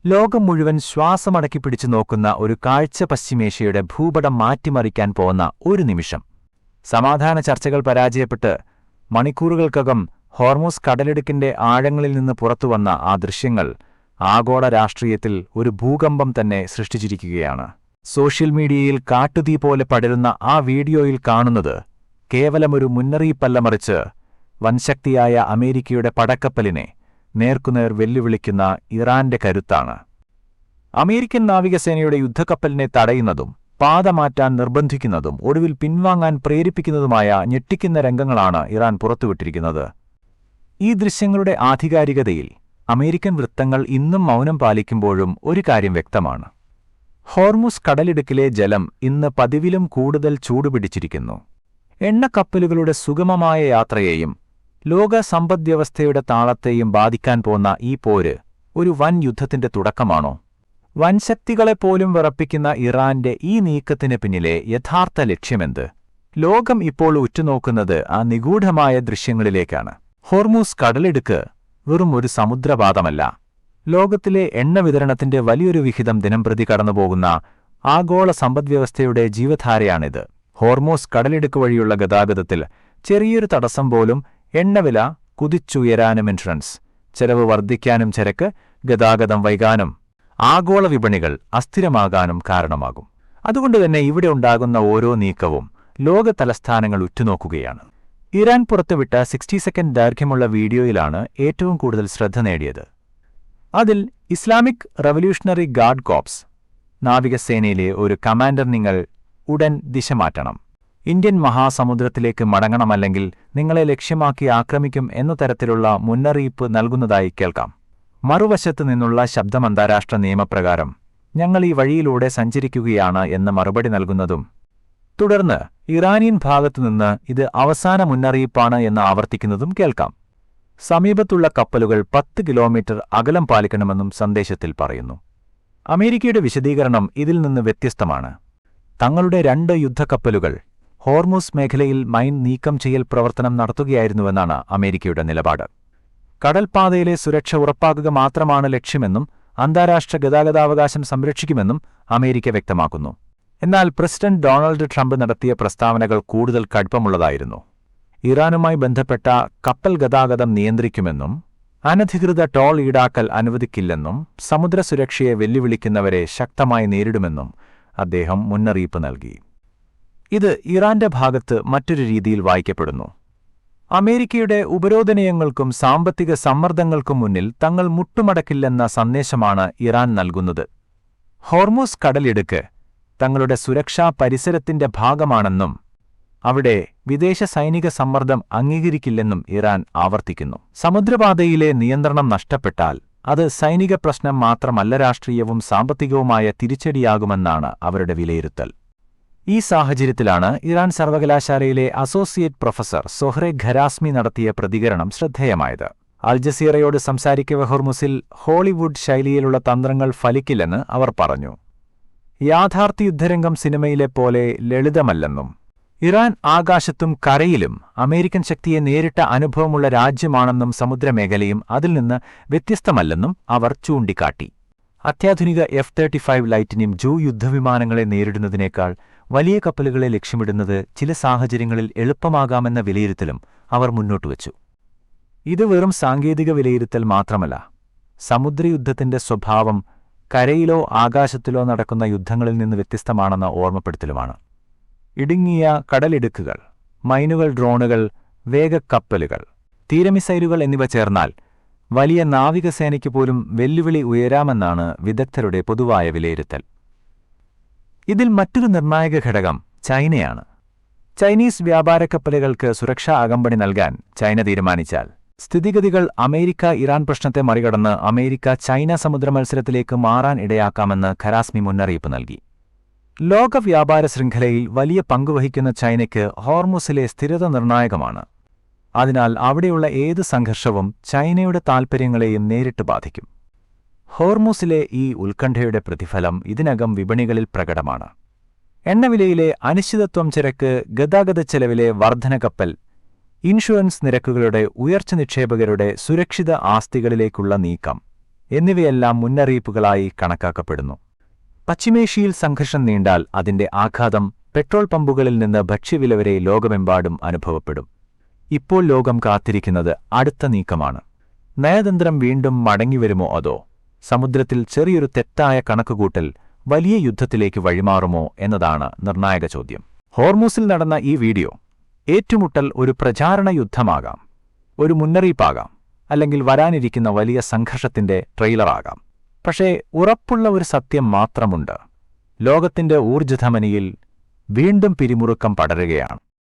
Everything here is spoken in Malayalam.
ലോകം മുഴുവൻ ശ്വാസമടക്കിപ്പിടിച്ചു നോക്കുന്ന ഒരു കാഴ്ച പശ്ചിമേഷ്യയുടെ ഭൂപടം മാറ്റിമറിക്കാൻ പോന്ന ഒരു നിമിഷം. സമാധാന ചർച്ചകൾ പരാജയപ്പെട്ട് മണിക്കൂറുകൾക്കകം ഹോർമൂസ് കടലിടുക്കിന്റെ ആഴങ്ങളിൽ നിന്ന് പുറത്തുവന്ന ആ ദൃശ്യങ്ങൾ ആഗോള രാഷ്ട്രീയത്തിൽ ഒരു ഭൂകമ്പം തന്നെ സൃഷ്ടിച്ചിരിക്കുകയാണ്. സോഷ്യൽ മീഡിയയിൽ കാട്ടുതീ പോലെ പടരുന്ന ആ വീഡിയോയിൽ കാണുന്നത് കേവലമൊരു മുന്നറിയിപ്പല്ല, മറിച്ച് വൻശക്തിയായ അമേരിക്കയുടെ പടക്കപ്പലിനെ നേർക്കുനേർ വെല്ലുവിളിക്കുന്ന ഇറാന്റെ കരുത്താണ്. അമേരിക്കൻ നാവികസേനയുടെ യുദ്ധക്കപ്പലിനെ തടയുന്നതും പാത മാറ്റാൻ നിർബന്ധിക്കുന്നതും ഒടുവിൽ പിൻവാങ്ങാൻ പ്രേരിപ്പിക്കുന്നതുമായ ഞെട്ടിക്കുന്ന രംഗങ്ങളാണ് ഇറാൻ പുറത്തുവിട്ടിരിക്കുന്നത്. ഈ ദൃശ്യങ്ങളുടെ ആധികാരികതയിൽ അമേരിക്കൻ വൃത്തങ്ങൾ ഇന്നും മൗനം പാലിക്കുമ്പോഴും ഒരു കാര്യം വ്യക്തമാണ്. ഹോർമുസ് കടലിടുക്കിലെ ജലം ഇന്ന് പതിവിലും കൂടുതൽ ചൂടുപിടിച്ചിരിക്കുന്നു. എണ്ണക്കപ്പലുകളുടെ സുഗമമായ യാത്രയെയും ലോക സമ്പദ്വ്യവസ്ഥയുടെ താളത്തെയും ബാധിക്കാൻ പോന്ന ഈ പോര് ഒരു വൻ യുദ്ധത്തിന്റെ തുടക്കമാണോ? വൻശക്തികളെപ്പോലും വിറപ്പിക്കുന്ന ഇറാന്റെ ഈ നീക്കത്തിന് പിന്നിലെ യഥാർത്ഥ ലക്ഷ്യമെന്ത്? ലോകം ഇപ്പോൾ ഉറ്റുനോക്കുന്നത് ആ നിഗൂഢമായ ദൃശ്യങ്ങളിലേക്കാണ്. ഹോർമൂസ് കടലിടുക്ക് വെറും ഒരു സമുദ്രപാതമല്ല. ലോകത്തിലെ എണ്ണ വിതരണത്തിന്റെ വലിയൊരു വിഹിതം ദിനംപ്രതി കടന്നുപോകുന്ന ആഗോള സമ്പദ്വ്യവസ്ഥയുടെ ജീവധാരയാണിത്. ഹോർമൂസ് കടലിടുക്ക് വഴിയുള്ള ഗതാഗതത്തിൽ ചെറിയൊരു തടസ്സം പോലും എണ്ണവില കുതിച്ചുയരാനും ഇൻഷുറൻസ് ചെലവ് വർദ്ധിക്കാനും ചരക്ക് ഗതാഗതം വൈകാനും ആഗോള വിപണികൾ അസ്ഥിരമാകാനും കാരണമാകും. അതുകൊണ്ടുതന്നെ ഇവിടെ ഉണ്ടാകുന്ന ഓരോ നീക്കവും ലോക തലസ്ഥാനങ്ങൾ ഉറ്റുനോക്കുകയാണ്. ഇറാൻ പുറത്തുവിട്ട 60 സെക്കൻഡ് ദൈർഘ്യമുള്ള വീഡിയോയിലാണ് ഏറ്റവും കൂടുതൽ ശ്രദ്ധ നേടിയത്. അതിൽ ഇസ്ലാമിക് റവല്യൂഷണറി ഗാർഡ് കോർപ്സ് നാവികസേനയിലെ ഒരു കമാൻഡർ നിങ്ങൾ ഉടൻ ദിശ മാറ്റണം, ഇന്ത്യൻ മഹാസമുദ്രത്തിലേക്ക് മടങ്ങണമല്ലെങ്കിൽ നിങ്ങളെ ലക്ഷ്യമാക്കി ആക്രമിക്കും എന്ന തരത്തിലുള്ള മുന്നറിയിപ്പ് നൽകുന്നതായി കേൾക്കാം. മറുവശത്തു നിന്നുള്ള ശബ്ദം അന്താരാഷ്ട്ര നിയമപ്രകാരം ഞങ്ങൾ ഈ വഴിയിലൂടെ സഞ്ചരിക്കുകയാണ് എന്ന് മറുപടി നൽകുന്നതും, തുടർന്ന് ഇറാനിയൻ ഭാഗത്തുനിന്ന് ഇത് അവസാന മുന്നറിയിപ്പാണ് എന്ന് ആവർത്തിക്കുന്നതും കേൾക്കാം. സമീപത്തുള്ള കപ്പലുകൾ 10 കിലോമീറ്റർ അകലം പാലിക്കണമെന്നും സന്ദേശത്തിൽ പറയുന്നു. അമേരിക്കയുടെ വിശദീകരണം ഇതിൽ നിന്ന് വ്യത്യസ്തമാണ്. തങ്ങളുടെ 2 യുദ്ധക്കപ്പലുകൾ ഹോർമൂസ് മേഖലയിൽ മൈൻ നീക്കം ചെയ്യൽ പ്രവർത്തനം നടത്തുകയായിരുന്നുവെന്നാണ് അമേരിക്കയുടെ നിലപാട്. കടൽപാതയിലെ സുരക്ഷ ഉറപ്പാക്കുക മാത്രമാണ് ലക്ഷ്യമെന്നും അന്താരാഷ്ട്ര ഗതാഗതാവകാശം സംരക്ഷിക്കുമെന്നും അമേരിക്ക വ്യക്തമാക്കുന്നു. എന്നാൽ പ്രസിഡന്റ് ഡൊണാൾഡ് ട്രംപ് നടത്തിയ പ്രസ്താവനകൾ കൂടുതൽ കടുപ്പമുള്ളതായിരുന്നു. ഇറാനുമായി ബന്ധപ്പെട്ട കപ്പൽ ഗതാഗതം നിയന്ത്രിക്കുമെന്നും അനധികൃത ടോൾ ഈടാക്കൽ അനുവദിക്കില്ലെന്നും സമുദ്രസുരക്ഷയെ വെല്ലുവിളിക്കുന്നവരെ ശക്തമായി നേരിടുമെന്നും അദ്ദേഹം മുന്നറിയിപ്പ് നൽകി. ഇത് ഇറാന്റെ ഭാഗത്ത് മറ്റൊരു രീതിയിൽ വായിക്കപ്പെടുന്നു. അമേരിക്കയുടെ ഉപരോധനയങ്ങൾക്കും സാമ്പത്തിക സമ്മർദ്ദങ്ങൾക്കും മുന്നിൽ തങ്ങൾ മുട്ടുമടക്കില്ലെന്ന സന്ദേശമാണ് ഇറാൻ നൽകുന്നത്. ഹോർമൂസ് കടലിടുക്ക് തങ്ങളുടെ സുരക്ഷാ പരിസരത്തിന്റെ ഭാഗമാണെന്നും അവിടെ വിദേശ സൈനിക സമ്മർദ്ദം അംഗീകരിക്കില്ലെന്നും ഇറാൻ ആവർത്തിക്കുന്നു. സമുദ്രപാതയിലെ നിയന്ത്രണം നഷ്ടപ്പെട്ടാൽ അത് സൈനിക പ്രശ്നം മാത്രമല്ല, രാഷ്ട്രീയവും സാമ്പത്തികവുമായ തിരിച്ചടിയാകുമെന്നാണ് അവരുടെ വിലയിരുത്തൽ. ഈ സാഹചര്യത്തിലാണ് ഇറാൻ സർവകലാശാലയിലെ അസോസിയേറ്റ് പ്രൊഫസർ സൊഹ്റെ ഖരാസ്മി നടത്തിയ പ്രതികരണം ശ്രദ്ധേയമായത്. അൽ ജസീറയോട് സംസാരിക്കവെ ഹോർമുസിൽ ഹോളിവുഡ് ശൈലിയിലുള്ള തന്ത്രങ്ങൾ ഫലിക്കില്ലെന്ന് അവർ പറഞ്ഞു. യാഥാർത്ഥ്യ യുദ്ധരംഗം സിനിമയിലെ പോലെ ലളിതമല്ലെന്നും ഇറാൻ ആകാശത്തും കരയിലും അമേരിക്കൻ ശക്തിയെ നേരിട്ട അനുഭവമുള്ള രാജ്യമാണെന്നും സമുദ്രമേഖലയും അതിൽ നിന്ന് വ്യത്യസ്തമല്ലെന്നും അവർ ചൂണ്ടിക്കാട്ടി. അത്യാധുനിക F-35 ലൈറ്റിനിയം ജൂ യുദ്ധവിമാനങ്ങളെ നേരിടുന്നതിനേക്കാൾ വലിയ കപ്പലുകളെ ലക്ഷ്യമിടുന്നത് ചില സാഹചര്യങ്ങളിൽ എളുപ്പമാകാമെന്ന വിലയിരുത്തലും അവർ മുന്നോട്ടുവച്ചു. ഇത് വെറും സാങ്കേതിക വിലയിരുത്തൽ മാത്രമല്ല, സമുദ്രയുദ്ധത്തിന്റെ സ്വഭാവം കരയിലോ ആകാശത്തിലോ നടക്കുന്ന യുദ്ധങ്ങളിൽ നിന്ന് വ്യത്യസ്തമാണെന്ന ഓർമ്മപ്പെടുത്തലുമാണ്. ഇടുങ്ങിയ കടലിടുക്കുകൾ, മൈനുകൾ, ഡ്രോണുകൾ, വേഗക്കപ്പലുകൾ, തീരമിസൈലുകൾ എന്നിവ ചേർന്നാൽ വലിയ നാവികസേനയ്ക്ക് പോലും വെല്ലുവിളി ഉയരാമെന്നാണ് വിദഗ്ധരുടെ പൊതുവായ വിലയിരുത്തൽ. ഇതിൽ മറ്റൊരു നിർണായക ഘടകം ചൈനയാണ്. ചൈനീസ് വ്യാപാരക്കപ്പലുകൾക്ക് സുരക്ഷാ അകമ്പടി നൽകാൻ ചൈന തീരുമാനിച്ചാൽ സ്ഥിതിഗതികൾ അമേരിക്ക-ഇറാൻ പ്രശ്നത്തെ മറികടന്ന് അമേരിക്ക-ചൈന സമുദ്ര മത്സരത്തിലേക്ക് മാറാൻ ഇടയാക്കാമെന്ന് ഖരാസ്മി മുന്നറിയിപ്പ് നൽകി. ലോക വ്യാപാര ശൃംഖലയിൽ വലിയ പങ്കുവഹിക്കുന്ന ചൈനയ്ക്ക് ഹോർമുസിലെ സ്ഥിരത നിർണായകമാണ്. അതിനാൽ അവിടെയുള്ള ഏത് സംഘർഷവും ചൈനയുടെ താൽപ്പര്യങ്ങളെയും നേരിട്ട് ബാധിക്കും. ഹോർമുസിലെ ഈ ഉത്കണ്ഠയുടെ പ്രതിഫലം ഇതിനകം വിപണികളിൽ പ്രകടമാണ്. എണ്ണവിലയിലെ അനിശ്ചിതത്വം, ചരക്ക് ഗതാഗതച്ചെലവിലെ വർധന, കപ്പൽ ഇൻഷുറൻസ് നിരക്കുകളുടെ ഉയർച്ച, നിക്ഷേപകരുടെ സുരക്ഷിത ആസ്തികളിലേക്കുള്ള നീക്കം എന്നിവയെല്ലാം മുന്നറിയിപ്പുകളായി കണക്കാക്കപ്പെടുന്നു. പശ്ചിമേഷ്യയിൽ സംഘർഷം നീണ്ടാൽ അതിന്റെ ആഘാതം പെട്രോൾ പമ്പുകളിൽ നിന്ന് ഭക്ഷ്യവില വരെ ലോകമെമ്പാടും അനുഭവപ്പെടും. ഇപ്പോൾ ലോകം കാത്തിരിക്കുന്നത് അടുത്ത നീക്കമാണ്. നയതന്ത്രം വീണ്ടും മടങ്ങിവരുമോ, അതോ സമുദ്രത്തിൽ ചെറിയൊരു തെറ്റായ കണക്കുകൂട്ടൽ വലിയ യുദ്ധത്തിലേക്ക് വഴിമാറുമോ എന്നതാണ് നിർണായക ചോദ്യം. ഹോർമൂസിൽ നടന്ന ഈ വീഡിയോ ഏറ്റുമുട്ടൽ ഒരു പ്രചാരണ യുദ്ധമാകാം, ഒരു മുന്നറിയിപ്പാകാം, അല്ലെങ്കിൽ വരാനിരിക്കുന്ന വലിയ സംഘർഷത്തിന്റെ ട്രെയിലറാകാം. പക്ഷേ ഉറപ്പുള്ള ഒരു സത്യം മാത്രമുണ്ട്: ലോകത്തിന്റെ ഊർജ്ജധമനിയിൽ വീണ്ടും പിരിമുറുക്കം പടരുകയാണ്.